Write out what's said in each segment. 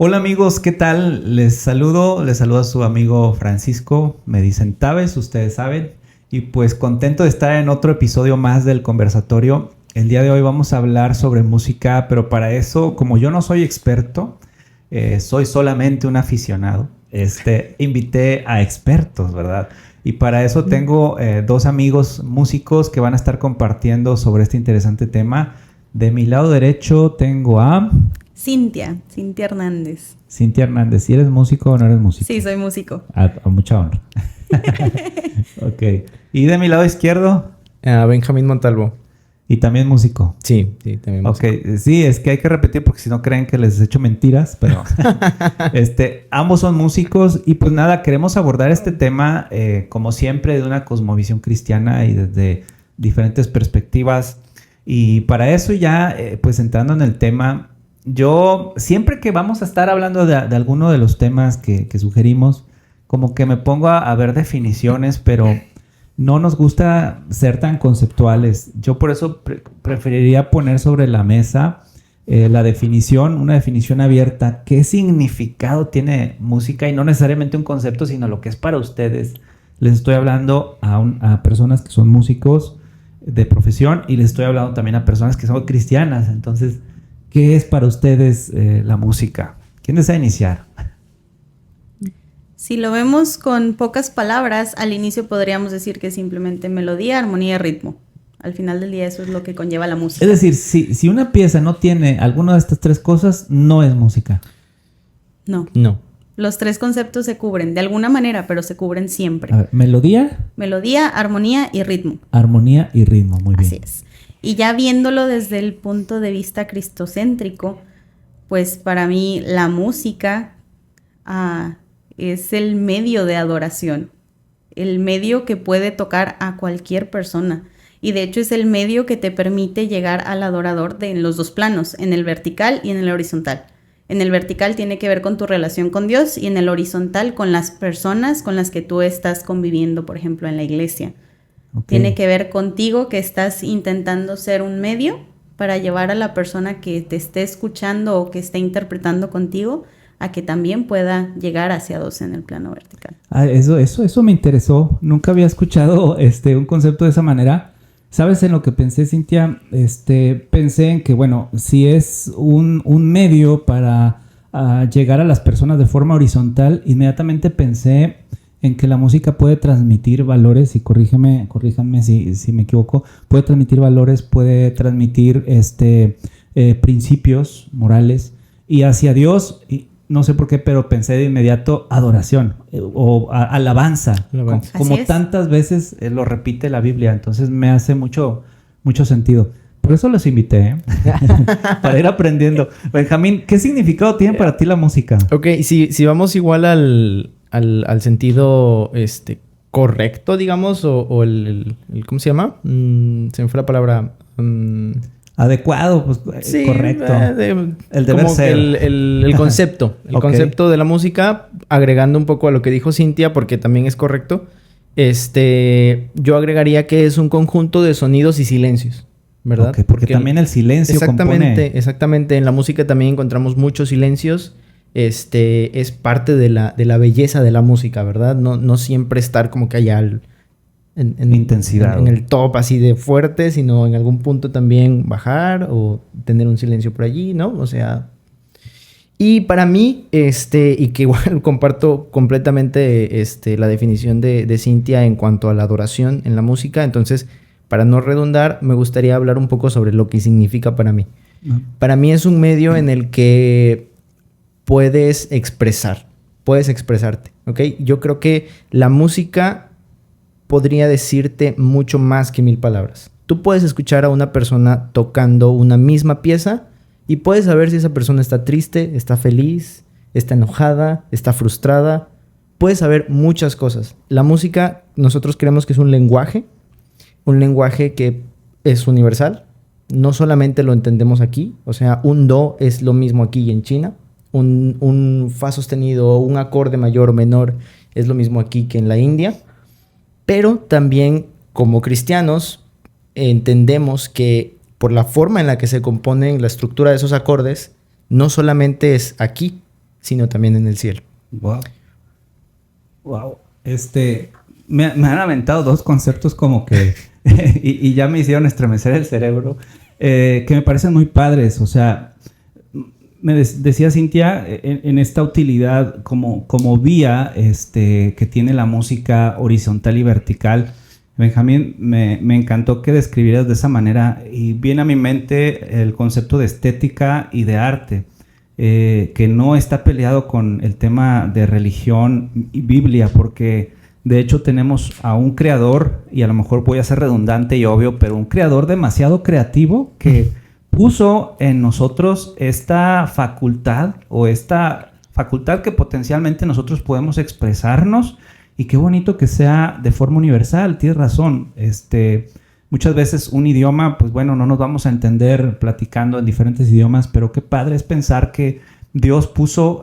Hola amigos, ¿qué tal? Les saludo a su amigo Francisco, me dicen Taves, ustedes saben, y pues contento de estar en otro episodio más del conversatorio. El día de hoy vamos a hablar sobre música, pero para eso, como yo no soy experto, soy solamente un aficionado, invité a expertos, ¿verdad? Y para eso tengo dos amigos músicos que van a estar compartiendo sobre este interesante tema. De mi lado derecho tengo a... Cintia Hernández. Cintia Hernández. ¿Y eres músico o no eres músico? Sí, soy músico. A mucha honra. Ok. ¿Y de mi lado izquierdo? Benjamín Montalvo. ¿Y también músico? Sí, también músico. Ok, sí, es que hay que repetir porque si no creen que les he hecho mentiras, pero ambos son músicos y pues nada, queremos abordar este tema como siempre de una cosmovisión cristiana y desde diferentes perspectivas. Y para eso ya, pues entrando en el tema, yo siempre que vamos a estar hablando de alguno de los temas que sugerimos, como que me pongo a ver definiciones, pero no nos gusta ser tan conceptuales. Yo por eso preferiría poner sobre la mesa la definición, una definición abierta. ¿Qué significado tiene música? Y no necesariamente un concepto, sino lo que es para ustedes. Les estoy hablando a personas que son músicos de profesión y les estoy hablando también a personas que son cristianas. Entonces, ¿qué es para ustedes la música? ¿Quién desea iniciar? Si lo vemos con pocas palabras, al inicio podríamos decir que simplemente melodía, armonía y ritmo. Al final del día eso es lo que conlleva la música. Es decir, si una pieza no tiene alguna de estas tres cosas, no es música. No. Los tres conceptos se cubren de alguna manera, pero se cubren siempre. A ver, melodía. Melodía, armonía y ritmo. Armonía y ritmo, muy bien. Así es. Y ya viéndolo desde el punto de vista cristocéntrico, pues para mí la música es el medio de adoración, el medio que puede tocar a cualquier persona. Y de hecho es el medio que te permite llegar al adorador en los dos planos, en el vertical y en el horizontal. En el vertical tiene que ver con tu relación con Dios y en el horizontal con las personas con las que tú estás conviviendo, por ejemplo, en la iglesia. Okay. Tiene que ver contigo, que estás intentando ser un medio para llevar a la persona que te esté escuchando o que esté interpretando contigo a que también pueda llegar hacia Dios en el plano vertical. Eso me interesó. Nunca había escuchado un concepto de esa manera. ¿Sabes en lo que pensé, Cintia? Pensé en que, bueno, si es un medio para llegar a las personas de forma horizontal, inmediatamente pensé en que la música puede transmitir valores, y corríjanme si me equivoco, puede transmitir valores, puede transmitir principios morales, y hacia Dios, y no sé por qué, pero pensé de inmediato adoración o alabanza. Como tantas veces lo repite la Biblia, entonces me hace mucho sentido. Por eso los invité, para ir aprendiendo. Benjamín, ¿qué significado tiene para ti la música? Ok, si vamos igual al sentido correcto, digamos, o el ¿cómo se llama? Se me fue la palabra. Adecuado, pues sí, correcto. El deber ser. El concepto. El okay. Concepto de la música, agregando un poco a lo que dijo Cintia, porque también es correcto. Yo agregaría que es un conjunto de sonidos y silencios, ¿verdad? Okay, porque también el silencio Exactamente. En la música también encontramos muchos silencios. Es parte de la belleza de la música, ¿verdad? No siempre estar como que allá en intensidad. En el top así de fuerte, sino en algún punto también bajar o tener un silencio por allí, ¿no? O sea... Y para mí, y que igual comparto completamente la definición de Cintia en cuanto a la adoración en la música, entonces, para no redundar, me gustaría hablar un poco sobre lo que significa para mí. Para mí es un medio en el que puedes expresarte, ¿ok? Yo creo que la música podría decirte mucho más que 1000 palabras. Tú puedes escuchar a una persona tocando una misma pieza y puedes saber si esa persona está triste, está feliz, está enojada, está frustrada. Puedes saber muchas cosas. La música, nosotros creemos que es un lenguaje que es universal. No solamente lo entendemos aquí, o sea, un do es lo mismo aquí y en China. Un fa sostenido, un acorde mayor o menor es lo mismo aquí que en la India. Pero también, como cristianos, entendemos que por la forma en la que se componen la estructura de esos acordes, no solamente es aquí, sino también en el cielo. Wow. Wow. Me han aventado dos conceptos como que y ya me hicieron estremecer el cerebro, que me parecen muy padres. O sea, me decía Cintia, en esta utilidad como vía que tiene la música horizontal y vertical. Benjamín, me encantó que describieras de esa manera, y viene a mi mente el concepto de estética y de arte, que no está peleado con el tema de religión y Biblia, porque de hecho tenemos a un creador, y a lo mejor voy a ser redundante y obvio, pero un creador demasiado creativo que puso en nosotros esta facultad, o esta facultad que potencialmente nosotros podemos expresarnos. Y qué bonito que sea de forma universal, tienes razón. Muchas veces un idioma, pues bueno, no nos vamos a entender platicando en diferentes idiomas, pero qué padre es pensar que Dios puso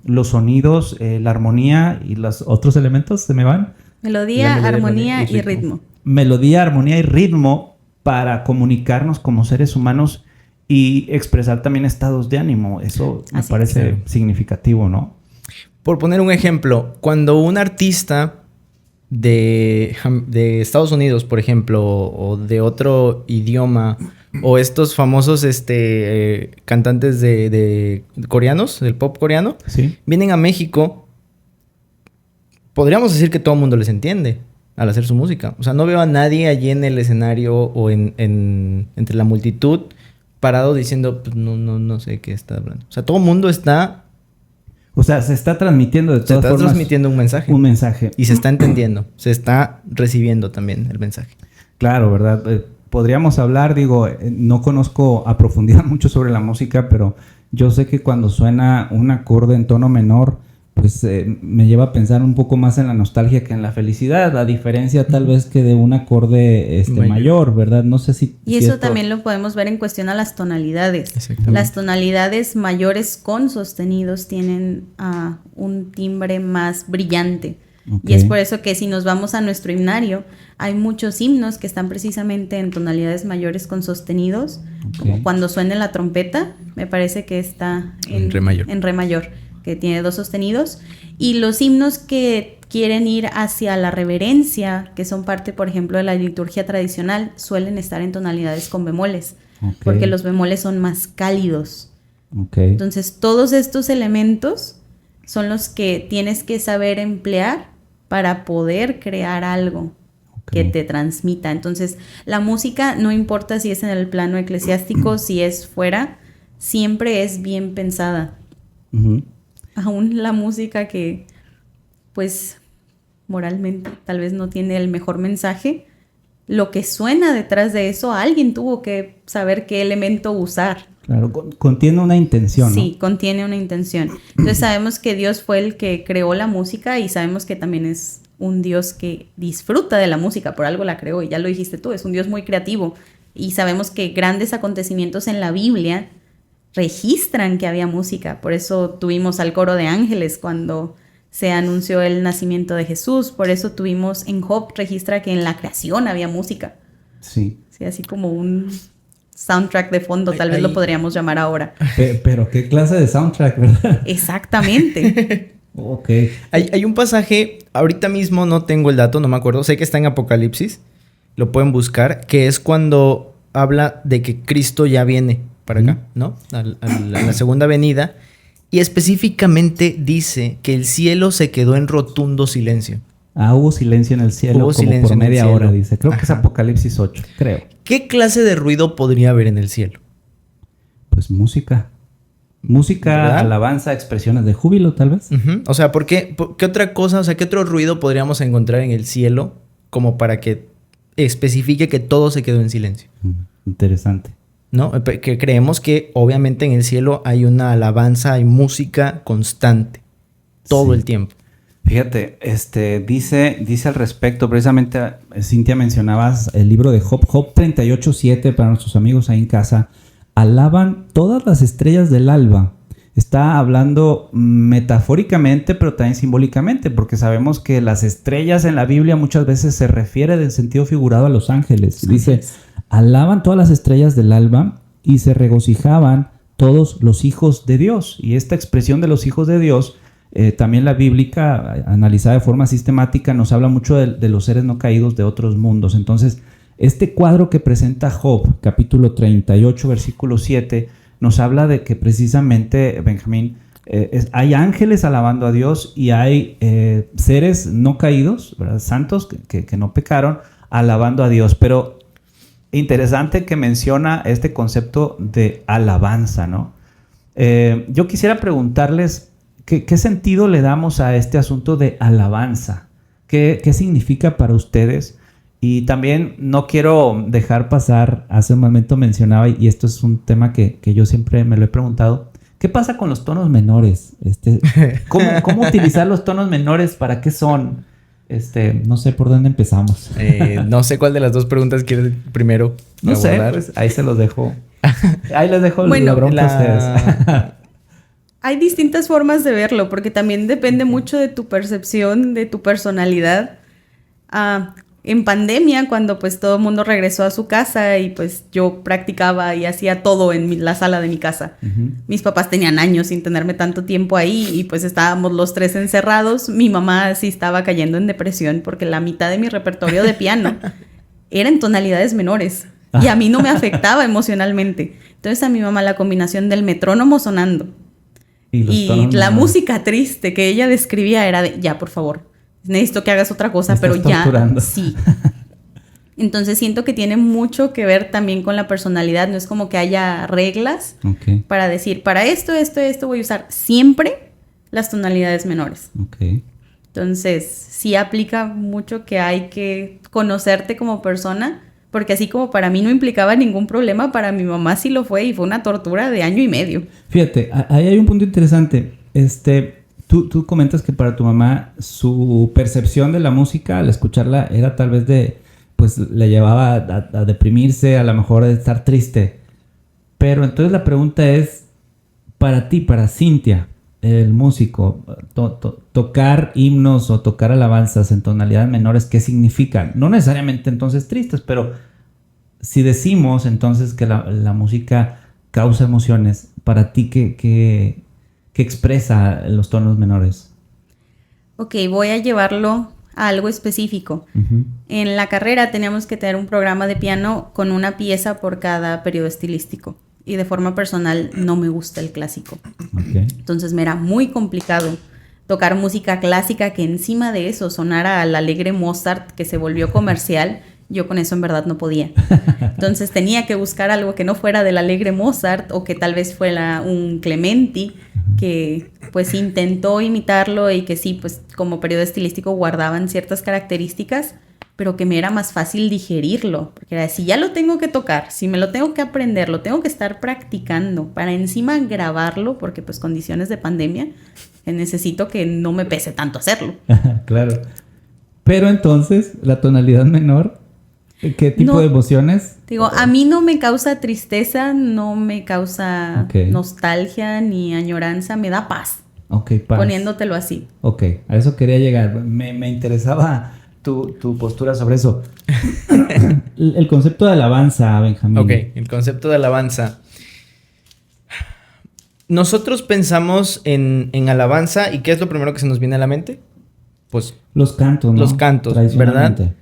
los sonidos, la armonía y los otros elementos, ¿se me van? Melodía, armonía y ritmo. Melodía, armonía y ritmo para comunicarnos como seres humanos y expresar también estados de ánimo. Eso me parece significativo, ¿no? Por poner un ejemplo, cuando un artista de Estados Unidos, por ejemplo, o de otro idioma, o estos famosos cantantes de coreanos, del pop coreano, ¿sí?, vienen a México, podríamos decir que todo el mundo les entiende al hacer su música. O sea, no veo a nadie allí en el escenario o entre la multitud parado diciendo, pues no sé qué está hablando. O sea, todo el mundo está... O sea, se está transmitiendo de todas formas. Se está transmitiendo un mensaje. Un mensaje. Y se está entendiendo. Se está recibiendo también el mensaje. Claro, ¿verdad? Podríamos hablar, no conozco a profundidad mucho sobre la música, pero yo sé que cuando suena un acorde en tono menor, pues me lleva a pensar un poco más en la nostalgia que en la felicidad, a diferencia tal vez que de un acorde mayor, ¿verdad? No sé si... Y eso también lo podemos ver en cuestión a las tonalidades. Las tonalidades mayores con sostenidos tienen un timbre más brillante. Okay. Y es por eso que si nos vamos a nuestro himnario, hay muchos himnos que están precisamente en tonalidades mayores con sostenidos. Okay. Como cuando suene la trompeta, me parece que está en re mayor, que tiene 2 sostenidos, y los himnos que quieren ir hacia la reverencia, que son parte, por ejemplo, de la liturgia tradicional, suelen estar en tonalidades con bemoles, okay, porque los bemoles son más cálidos. Okay. Entonces, todos estos elementos son los que tienes que saber emplear para poder crear algo, okay, que te transmita. Entonces, la música, no importa si es en el plano eclesiástico, si es fuera, siempre es bien pensada. Uh-huh. Aún la música que, pues, moralmente tal vez no tiene el mejor mensaje, lo que suena detrás de eso, alguien tuvo que saber qué elemento usar. Claro, contiene una intención, ¿no? Sí, contiene una intención. Entonces sabemos que Dios fue el que creó la música y sabemos que también es un Dios que disfruta de la música, por algo la creó, y ya lo dijiste tú, es un Dios muy creativo. Y sabemos que grandes acontecimientos en la Biblia registran que había música. Por eso tuvimos al coro de ángeles cuando se anunció el nacimiento de Jesús. Por eso tuvimos en Job, registra que en la creación había música. Sí. Sí, así como un soundtrack de fondo, tal vez lo podríamos llamar ahora. Pero ¿qué clase de soundtrack, verdad? Exactamente. Ok. Hay un pasaje, ahorita mismo no tengo el dato, no me acuerdo, sé que está en Apocalipsis, lo pueden buscar, que es cuando habla de que Cristo ya viene para acá, ¿no? A la segunda venida. Y específicamente dice que el cielo se quedó en rotundo silencio. Hubo silencio en el cielo, hubo como por media hora, dice. Creo que es Apocalipsis 8, creo. ¿Qué clase de ruido podría haber en el cielo? Pues música. Música, ¿verdad? Alabanza, expresiones de júbilo, tal vez. Uh-huh. O sea, ¿qué otra cosa, o sea, qué otro ruido podríamos encontrar en el cielo como para que especifique que todo se quedó en silencio? Interesante. ¿No? Que creemos que obviamente en el cielo hay una alabanza, hay música constante, todo el tiempo. Fíjate, dice al respecto, precisamente, Cintia, mencionabas el libro de Job 38:7, para nuestros amigos ahí en casa. Alaban todas las estrellas del alba. Está hablando metafóricamente, pero también simbólicamente, porque sabemos que las estrellas en la Biblia muchas veces se refiere en sentido figurado a los ángeles. Dice, alaban todas las estrellas del alba y se regocijaban todos los hijos de Dios. Y esta expresión de los hijos de Dios, también la bíblica, analizada de forma sistemática, nos habla mucho de los seres no caídos de otros mundos. Entonces, este cuadro que presenta Job, capítulo 38, versículo 7, nos habla de que precisamente, Benjamín, hay ángeles alabando a Dios y hay seres no caídos, ¿verdad? Santos que no pecaron, alabando a Dios. Pero interesante que menciona este concepto de alabanza, ¿no? Yo quisiera preguntarles ¿qué sentido le damos a este asunto de alabanza? ¿Qué significa para ustedes? Y también no quiero dejar pasar, hace un momento mencionaba, y esto es un tema que yo siempre me lo he preguntado, ¿qué pasa con los tonos menores? ¿Cómo utilizar los tonos menores? ¿Para qué son? No sé por dónde empezamos. No sé cuál de las dos preguntas quieres primero no abordar. Sé, pues ahí se los dejo. Ahí les dejo bueno, la bronca a ustedes. Hay distintas formas de verlo, porque también depende mucho de tu percepción, de tu personalidad. En pandemia, cuando pues todo el mundo regresó a su casa y pues yo practicaba y hacía todo en la sala de mi casa. Uh-huh. Mis papás tenían años sin tenerme tanto tiempo ahí y pues estábamos los tres encerrados. Mi mamá sí estaba cayendo en depresión porque la mitad de mi repertorio de piano era en tonalidades menores y a mí no me afectaba emocionalmente. Entonces a mi mamá la combinación del metrónomo sonando y la música triste que ella describía era de, ya, por favor, necesito que hagas otra cosa, pero ya, torturando. Sí. Entonces siento que tiene mucho que ver también con la personalidad. No es como que haya reglas para decir, para esto voy a usar siempre las tonalidades menores. Entonces sí aplica mucho que hay que conocerte como persona, porque así como para mí no implicaba ningún problema, para mi mamá sí lo fue y fue una tortura de 1.5 años. Fíjate, ahí hay un punto interesante. Tú comentas que para tu mamá su percepción de la música al escucharla era tal vez pues le llevaba a deprimirse, a lo mejor a estar triste. Pero entonces la pregunta es, para ti, para Cintia, el músico, tocar himnos o tocar alabanzas en tonalidades menores, ¿qué significan? No necesariamente entonces tristes, pero si decimos entonces que la música causa emociones, para ti, ¿qué expresa los tonos menores? Ok, voy a llevarlo a algo específico. Uh-huh. En la carrera teníamos que tener un programa de piano con una pieza por cada periodo estilístico. Y de forma personal no me gusta el clásico. Entonces me era muy complicado tocar música clásica que encima de eso sonara al alegre Mozart que se volvió comercial. Yo con eso en verdad no podía. Entonces tenía que buscar algo que no fuera del alegre Mozart o que tal vez fuera un Clementi que pues intentó imitarlo y que sí, pues como periodo estilístico guardaban ciertas características, pero que me era más fácil digerirlo. Porque era, si ya lo tengo que tocar, si me lo tengo que aprender, lo tengo que estar practicando para encima grabarlo, porque pues condiciones de pandemia, necesito que no me pese tanto hacerlo. Claro. Pero entonces, la tonalidad menor, ¿qué tipo de emociones? Digo, a mí no me causa tristeza, no me causa nostalgia ni añoranza, me da paz. Paz. Poniéndotelo así. A eso quería llegar. Me interesaba tu postura sobre eso. El concepto de alabanza, Benjamín. El concepto de alabanza. Nosotros pensamos en alabanza y ¿qué es lo primero que se nos viene a la mente? Pues los cantos, ¿no? Los cantos, ¿verdad?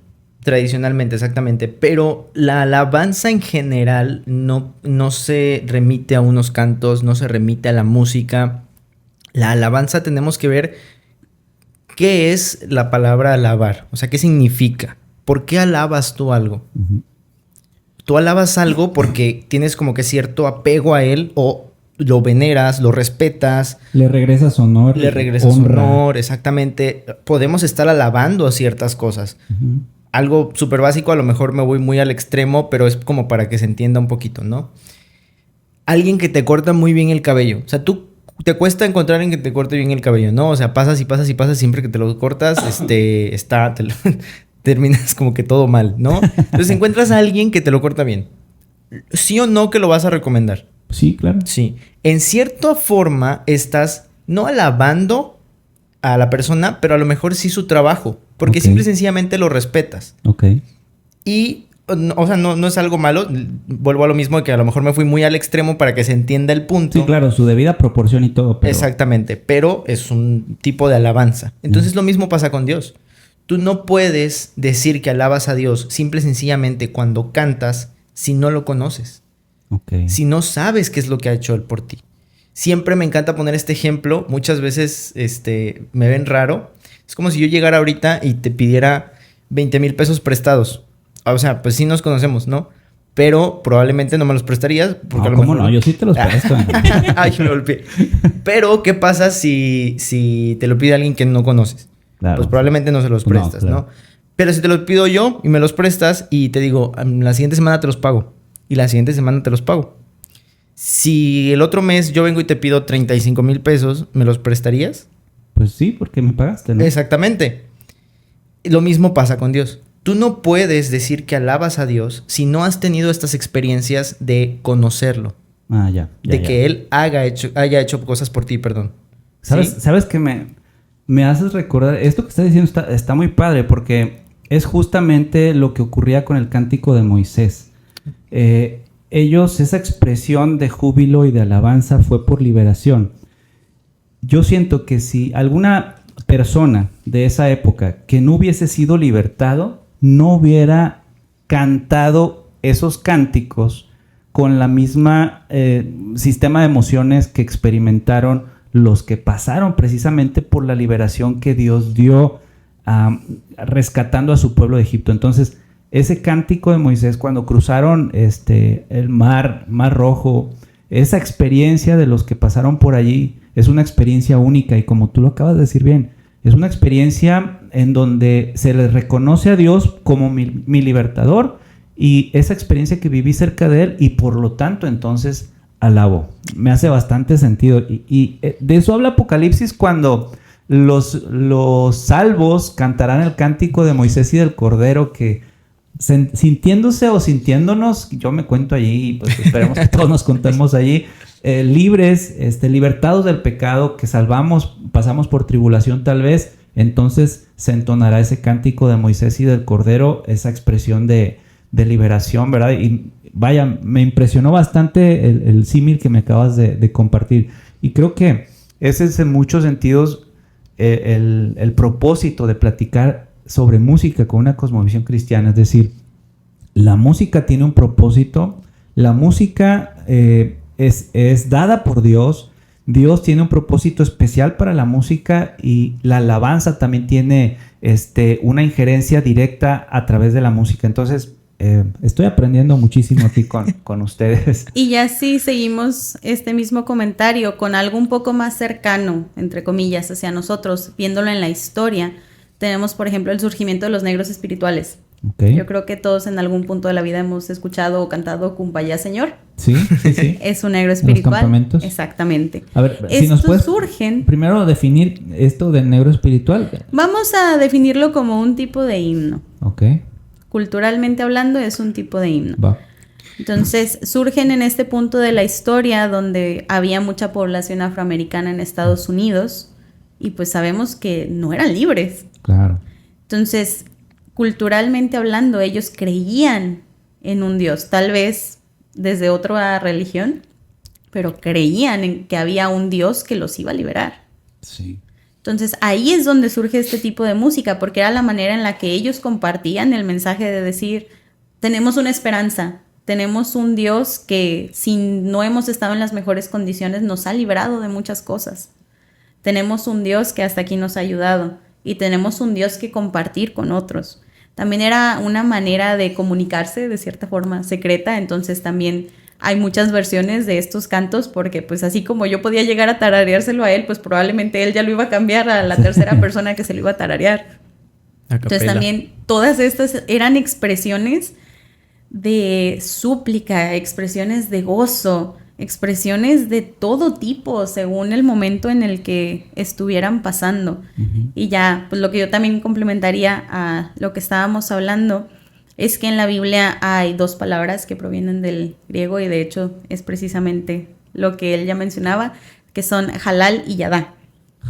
Tradicionalmente, exactamente. Pero la alabanza en general no se remite a unos cantos, no se remite a la música. La alabanza tenemos que ver qué es la palabra alabar. O sea, ¿qué significa? ¿Por qué alabas tú algo? Uh-huh. Tú alabas algo porque tienes como que cierto apego a él o lo veneras, lo respetas. Le regresas honor. Le regresas honor, exactamente. Podemos estar alabando a ciertas cosas. Uh-huh. Algo súper básico, a lo mejor me voy muy al extremo, pero es como para que se entienda un poquito, ¿no? Alguien que te corta muy bien el cabello. O sea, tú te cuesta encontrar a alguien que te corte bien el cabello, ¿no? O sea, pasas y pasas y pasas, siempre que te lo cortas, terminas como que todo mal, ¿no? Entonces encuentras a alguien que te lo corta bien. ¿Sí o no que lo vas a recomendar? Sí, claro. Sí. En cierta forma estás no alabando a la persona, pero a lo mejor sí su trabajo. Porque simple y sencillamente lo respetas. Y O sea, no es algo malo. Vuelvo a lo mismo, de que a lo mejor me fui muy al extremo para que se entienda el punto. Sí, claro, su debida proporción y todo. Pero... Exactamente, pero es un tipo de alabanza. Entonces lo mismo pasa con Dios. Tú no puedes decir que alabas a Dios simple y sencillamente cuando cantas si no lo conoces. Okay. Si no sabes qué es lo que ha hecho Él por ti. Siempre me encanta poner este ejemplo. Muchas veces me ven raro. Es como si yo llegara ahorita y te pidiera 20,000 pesos prestados. O sea, pues sí nos conocemos, ¿no? Pero probablemente no me los prestarías. Porque No, a lo ¿cómo mejor... no? Yo sí te los presto. Ay, me golpeé. Pero, ¿qué pasa si te lo pide alguien que no conoces? Claro. Pues probablemente no se los prestas, No, claro. ¿no? Pero si te los pido yo y me los prestas y te digo, la siguiente semana te los pago. Y la siguiente semana te los pago. Si el otro mes yo vengo y te pido 35,000 pesos, ¿me los prestarías? Pues sí, porque me pagaste, ¿no? Exactamente. Lo mismo pasa con Dios. Tú no puedes decir que alabas a Dios si no has tenido estas experiencias de conocerlo. Ah, ya. De que Él haya hecho cosas por ti, perdón. ¿Sabes, ¿Sí? ¿sabes que me haces recordar? Esto que estás diciendo está muy padre porque es justamente lo que ocurría con el cántico de Moisés. Ellos, esa expresión de júbilo y de alabanza fue por liberación. Yo siento que si alguna persona de esa época que no hubiese sido libertado, no hubiera cantado esos cánticos con la misma sistema de emociones que experimentaron los que pasaron precisamente por la liberación que Dios dio rescatando a su pueblo de Egipto. Entonces, ese cántico de Moisés cuando cruzaron el mar Rojo, esa experiencia de los que pasaron por allí es una experiencia única y como tú lo acabas de decir bien, es una experiencia en donde se le reconoce a Dios como mi libertador y esa experiencia que viví cerca de Él y por lo tanto entonces alabo. Me hace bastante sentido y de eso habla Apocalipsis cuando los salvos cantarán el cántico de Moisés y del Cordero que sintiéndose o sintiéndonos, yo me cuento allí y pues esperemos que todos nos contemos allí, libres, libertados del pecado, que pasamos por tribulación tal vez, entonces se entonará ese cántico de Moisés y del Cordero, esa expresión de liberación, ¿verdad? Y vaya, me impresionó bastante el símil que me acabas de compartir. Y creo que ese es en muchos sentidos el propósito de platicar sobre música con una cosmovisión cristiana. Es decir, la música tiene un propósito, la música es dada por Dios. Dios tiene un propósito especial para la música y la alabanza también tiene una injerencia directa a través de la música. Entonces, estoy aprendiendo muchísimo aquí con ustedes. Y ya sí seguimos este mismo comentario con algo un poco más cercano, entre comillas, hacia nosotros, viéndolo en la historia. Tenemos, por ejemplo, el surgimiento de los negros espirituales. Okay. Yo creo que todos en algún punto de la vida hemos escuchado o cantado Kumbaya Señor. Sí. Es un negro espiritual. ¿En los campamentos? Exactamente. A ver, si Estos nos puedes surgen... primero definir esto del negro espiritual. Vamos a definirlo como un tipo de himno. Ok. Culturalmente hablando es un tipo de himno. Va. Entonces surgen en este punto de la historia donde había mucha población afroamericana en Estados Unidos y pues sabemos que no eran libres. Claro. Entonces, culturalmente hablando, ellos creían en un Dios, tal vez desde otra religión, pero creían en que había un Dios que los iba a liberar. Sí. Entonces, ahí es donde surge este tipo de música, porque era la manera en la que ellos compartían el mensaje de decir, tenemos una esperanza, tenemos un Dios que si no hemos estado en las mejores condiciones nos ha librado de muchas cosas. Tenemos un Dios que hasta aquí nos ha ayudado y tenemos un Dios que compartir con otros. También era una manera de comunicarse de cierta forma secreta, entonces también hay muchas versiones de estos cantos porque pues así como yo podía llegar a tarareárselo a él, pues probablemente él ya lo iba a cambiar a la tercera persona que se lo iba a tararear. Entonces también todas estas eran expresiones de súplica, expresiones de gozo, expresiones de todo tipo según el momento en el que estuvieran pasando. Uh-huh. Y ya, pues lo que yo también complementaría a lo que estábamos hablando es que en la Biblia hay dos palabras que provienen del griego y de hecho es precisamente lo que él ya mencionaba, que son halal y yadá.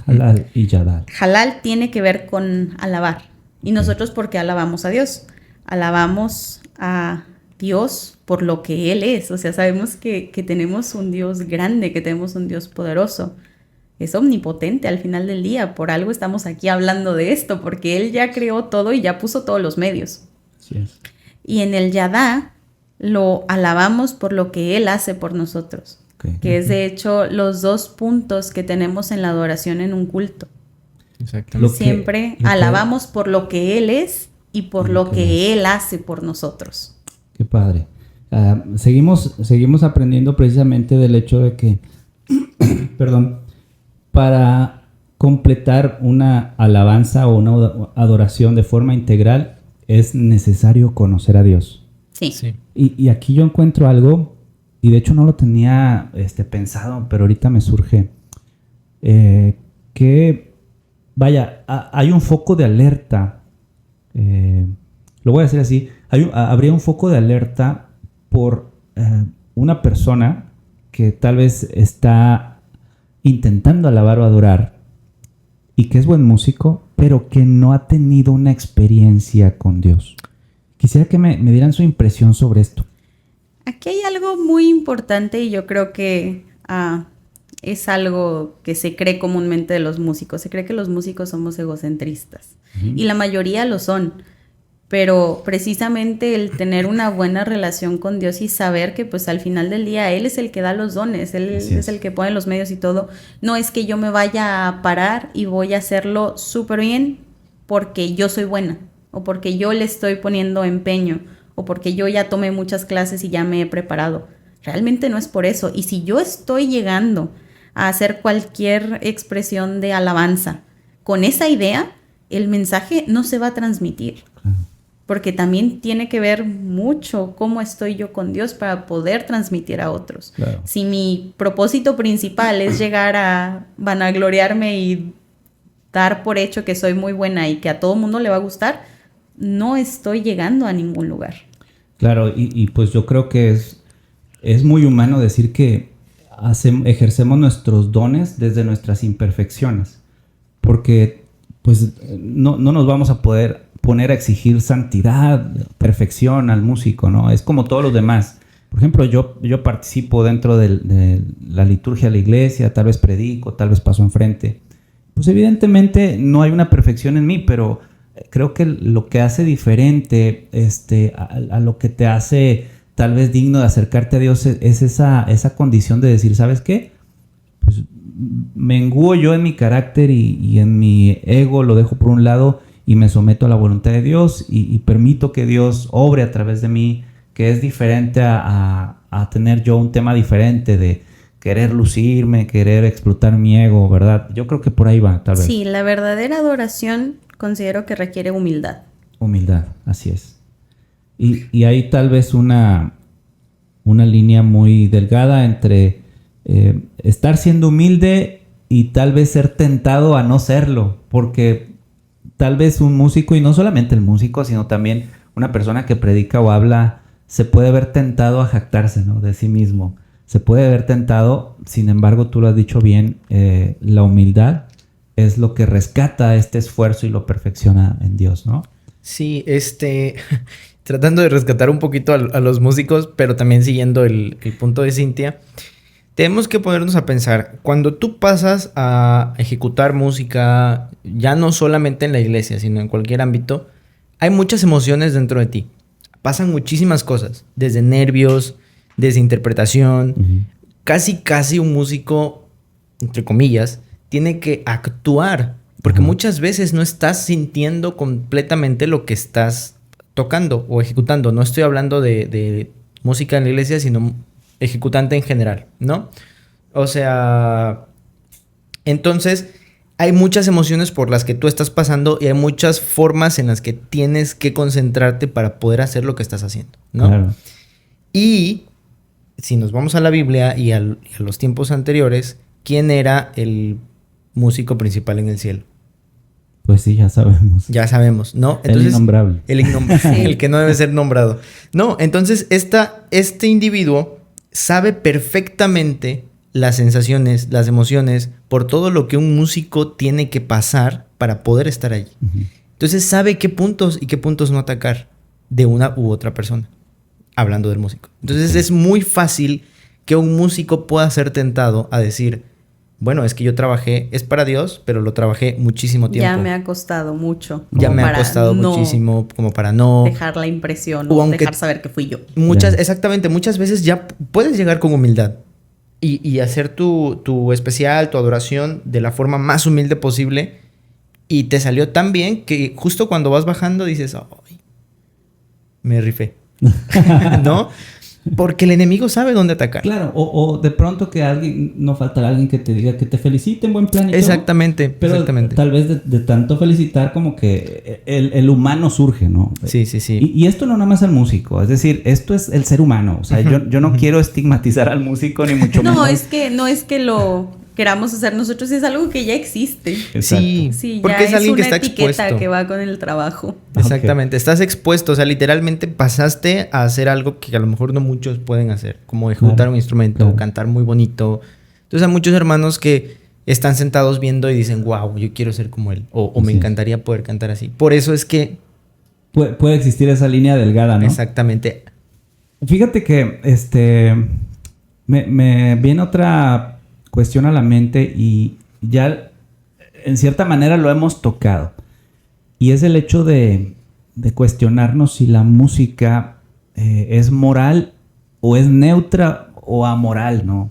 Halal y yadá. Halal tiene que ver con alabar. Y nosotros, ¿por qué alabamos a Dios? Alabamos a Dios por lo que Él es. O sea, sabemos que tenemos un Dios grande, que tenemos un Dios poderoso. Es omnipotente al final del día. Por algo estamos aquí hablando de esto, porque Él ya creó todo y ya puso todos los medios. Así es. Y en el Yadá lo alabamos por lo que Él hace por nosotros. Okay. Que es de hecho los 2 puntos que tenemos en la adoración en un culto. Exactamente. Siempre alabamos por lo que Él es y por lo que Él hace por nosotros. Qué padre. Seguimos aprendiendo precisamente del hecho de que, perdón, para completar una alabanza o una adoración de forma integral es necesario conocer a Dios. Sí. Y aquí yo encuentro algo, y de hecho no lo tenía pensado, pero ahorita me surge, que, vaya, hay un foco de alerta, lo voy a decir así, habría un foco de alerta por una persona que tal vez está intentando alabar o adorar y que es buen músico, pero que no ha tenido una experiencia con Dios. Quisiera que me dieran su impresión sobre esto. Aquí hay algo muy importante y yo creo que es algo que se cree comúnmente de los músicos. Se cree que los músicos somos egocentristas. Y la mayoría lo son. Pero precisamente el tener una buena relación con Dios y saber que pues al final del día Él es el que da los dones, Él es el que pone los medios y todo. No es que yo me vaya a parar y voy a hacerlo súper bien porque yo soy buena o porque yo le estoy poniendo empeño o porque yo ya tomé muchas clases y ya me he preparado. Realmente no es por eso. Y si yo estoy llegando a hacer cualquier expresión de alabanza con esa idea, el mensaje no se va a transmitir. Porque también tiene que ver mucho cómo estoy yo con Dios para poder transmitir a otros. Claro. Si mi propósito principal es llegar a vanagloriarme y dar por hecho que soy muy buena y que a todo mundo le va a gustar, no estoy llegando a ningún lugar. Claro, y pues yo creo que es muy humano decir que ejercemos nuestros dones desde nuestras imperfecciones, porque pues no nos vamos a poder poner a exigir santidad, perfección al músico, ¿no? Es como todos los demás. Por ejemplo, yo participo dentro de la liturgia de la iglesia, tal vez predico, tal vez paso enfrente. Pues evidentemente no hay una perfección en mí, pero creo que lo que hace diferente a lo que te hace tal vez digno de acercarte a Dios es esa condición de decir, ¿sabes qué? Pues me engúo yo en mi carácter y en mi ego, lo dejo por un lado y me someto a la voluntad de Dios y permito que Dios obre a través de mí, que es diferente a tener yo un tema diferente de querer lucirme, querer explotar mi ego, ¿verdad? Yo creo que por ahí va, tal vez. Sí, la verdadera adoración considero que requiere humildad. Humildad, así es. Y hay tal vez una línea muy delgada entre estar siendo humilde y tal vez ser tentado a no serlo, porque tal vez un músico, y no solamente el músico, sino también una persona que predica o habla, se puede ver tentado a jactarse, ¿no? De sí mismo. Se puede ver tentado, sin embargo, tú lo has dicho bien, la humildad es lo que rescata este esfuerzo y lo perfecciona en Dios, ¿no? Sí, tratando de rescatar un poquito a los músicos, pero también siguiendo el punto de Cintia, tenemos que ponernos a pensar, cuando tú pasas a ejecutar música, ya no solamente en la iglesia, sino en cualquier ámbito, hay muchas emociones dentro de ti. Pasan muchísimas cosas, desde nervios, desde interpretación. Uh-huh. Casi un músico, entre comillas, tiene que actuar, porque muchas veces no estás sintiendo completamente lo que estás tocando o ejecutando. No estoy hablando de música en la iglesia, sino ejecutante en general, ¿no? O sea, entonces hay muchas emociones por las que tú estás pasando y hay muchas formas en las que tienes que concentrarte para poder hacer lo que estás haciendo, ¿no? Claro. Y si nos vamos a la Biblia y a los tiempos anteriores, ¿quién era el músico principal en el cielo? Pues sí, ya sabemos. Ya sabemos, ¿no? Entonces, el innombrable. Sí. El que no debe ser nombrado. No, entonces este individuo sabe perfectamente las sensaciones, las emociones, por todo lo que un músico tiene que pasar para poder estar allí. Uh-huh. Entonces sabe qué puntos y qué puntos no atacar. de una u otra persona, hablando del músico. Entonces es muy fácil que un músico pueda ser tentado a decir, bueno, es que yo trabajé, es para Dios, pero lo trabajé muchísimo tiempo. Ya me ha costado mucho. Ya me ha costado muchísimo como para no dejar la impresión o o aunque dejar saber que fui yo. Exactamente, muchas veces ya puedes llegar con humildad y hacer tu especial, tu adoración de la forma más humilde posible y te salió tan bien que justo cuando vas bajando dices, ¡ay! Me rifé. ¿No? Porque el enemigo sabe dónde atacar. Claro, o de pronto que alguien, no faltará alguien que te diga que te felicite en buen plan y exactamente, todo. Pero exactamente. Tal vez de tanto felicitar como que el humano surge, ¿no? Sí. Y esto no nada más al músico, es decir, esto es el ser humano. O sea, yo no quiero estigmatizar al músico ni mucho menos. No es que lo queramos hacer nosotros, es algo que ya existe. Exacto. Sí, porque ya es alguien que está una etiqueta expuesto. que va con el trabajo. Exactamente, estás expuesto, o sea, literalmente pasaste a hacer algo que a lo mejor no muchos pueden hacer, como ejecutar un instrumento, cantar muy bonito. Entonces hay muchos hermanos que están sentados viendo y dicen, wow, yo quiero ser como él, o me encantaría poder cantar así. Por eso es que... Puede existir esa línea delgada, ¿no? Exactamente. Fíjate que me viene otra cuestión a la mente y ya en cierta manera lo hemos tocado. Y es el hecho de cuestionarnos si la música es moral o es neutra o amoral, ¿no?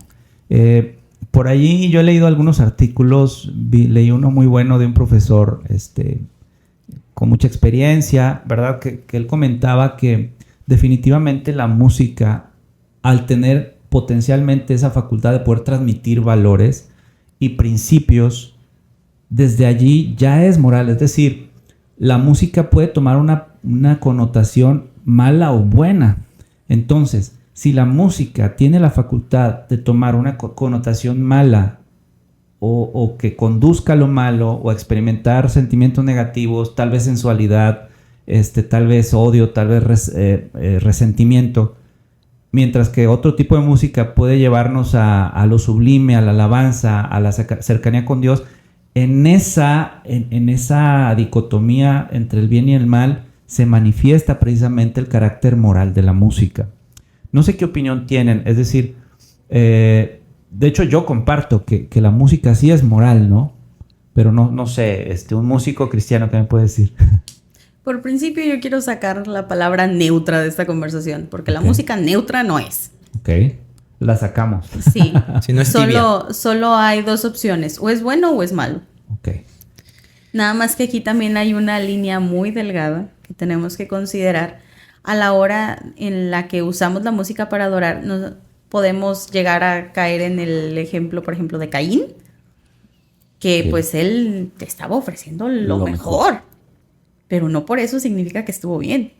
Por allí yo he leído algunos artículos, leí uno muy bueno de un profesor con mucha experiencia, ¿verdad? Que él comentaba que definitivamente la música, al tener potencialmente esa facultad de poder transmitir valores y principios, desde allí ya es moral. Es decir, la música puede tomar una connotación mala o buena. Entonces, si la música tiene la facultad de tomar una connotación mala o que conduzca a lo malo o a experimentar sentimientos negativos, tal vez sensualidad, tal vez odio, tal vez resentimiento, mientras que otro tipo de música puede llevarnos a lo sublime, a la alabanza, a la cercanía con Dios, en esa dicotomía entre el bien y el mal se manifiesta precisamente el carácter moral de la música. No sé qué opinión tienen, es decir, de hecho yo comparto que la música sí es moral, ¿no? Pero no sé, un músico cristiano, ¿qué me puede decir? Por principio yo quiero sacar la palabra neutra de esta conversación, porque la música neutra no es. Ok, la sacamos. Sí, si no es solo hay dos opciones, o es bueno o es malo. Ok. Nada más que aquí también hay una línea muy delgada que tenemos que considerar a la hora en la que usamos la música para adorar. No podemos llegar a caer en el ejemplo, por ejemplo, de Caín, que pues él te estaba ofreciendo lo mejor. Pero no por eso significa que estuvo bien.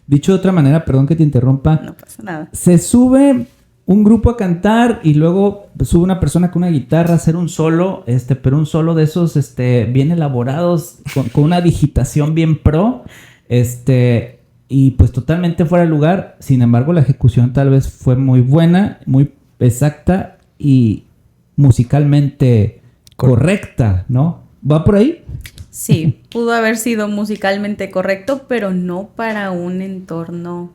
Dicho de otra manera, perdón que te interrumpa. No pasa nada. Se sube un grupo a cantar y luego sube una persona con una guitarra a hacer un solo, pero un solo de esos bien elaborados, con una digitación bien pro, y pues totalmente fuera de lugar. Sin embargo, la ejecución tal vez fue muy buena, muy exacta y musicalmente correcta, ¿no? ¿Va por ahí? Sí, pudo haber sido musicalmente correcto, pero no para un entorno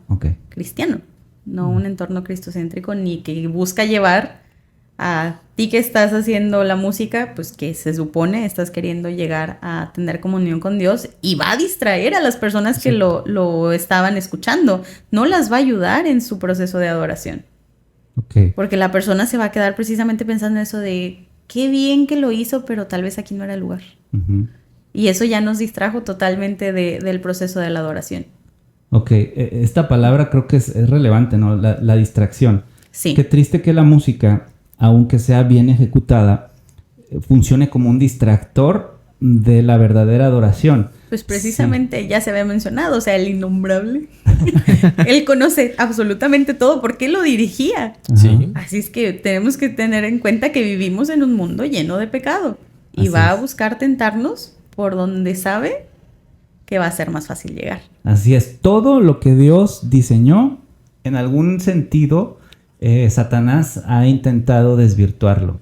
cristiano, no un entorno cristocéntrico, ni que busca llevar a ti que estás haciendo la música, pues que se supone estás queriendo llegar a tener comunión con Dios y va a distraer a las personas que lo estaban escuchando, no las va a ayudar en su proceso de adoración. Porque la persona se va a quedar precisamente pensando en eso de qué bien que lo hizo, pero tal vez aquí no era el lugar. Y eso ya nos distrajo totalmente del proceso de la adoración. Ok, esta palabra creo que es relevante, ¿no? La distracción. Sí. Qué triste que la música, aunque sea bien ejecutada, funcione como un distractor de la verdadera adoración. Pues precisamente ya se había mencionado, o sea, el innombrable. Él conoce absolutamente todo porque él lo dirigía. Sí. Así es que tenemos que tener en cuenta que vivimos en un mundo lleno de pecado. Y va a buscar tentarnos por donde sabe que va a ser más fácil llegar. Así es. Todo lo que Dios diseñó, en algún sentido, Satanás ha intentado desvirtuarlo.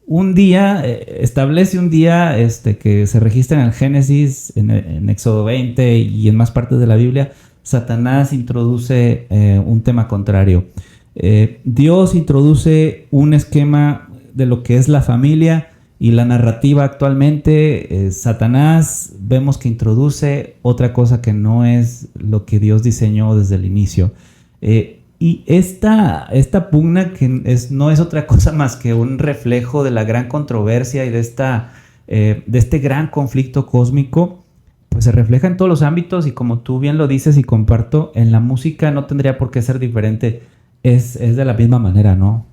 un día, establece un día que se registra en el Génesis, en Éxodo 20 y en más partes de la Biblia. Satanás introduce un tema contrario. Dios introduce un esquema de lo que es la familia y la narrativa actualmente. Satanás vemos que introduce otra cosa que no es lo que Dios diseñó desde el inicio. Y esta pugna que no es otra cosa más que un reflejo de la gran controversia y de este gran conflicto cósmico, pues se refleja en todos los ámbitos, y como tú bien lo dices y comparto, en la música no tendría por qué ser diferente. Es de la misma manera, ¿no?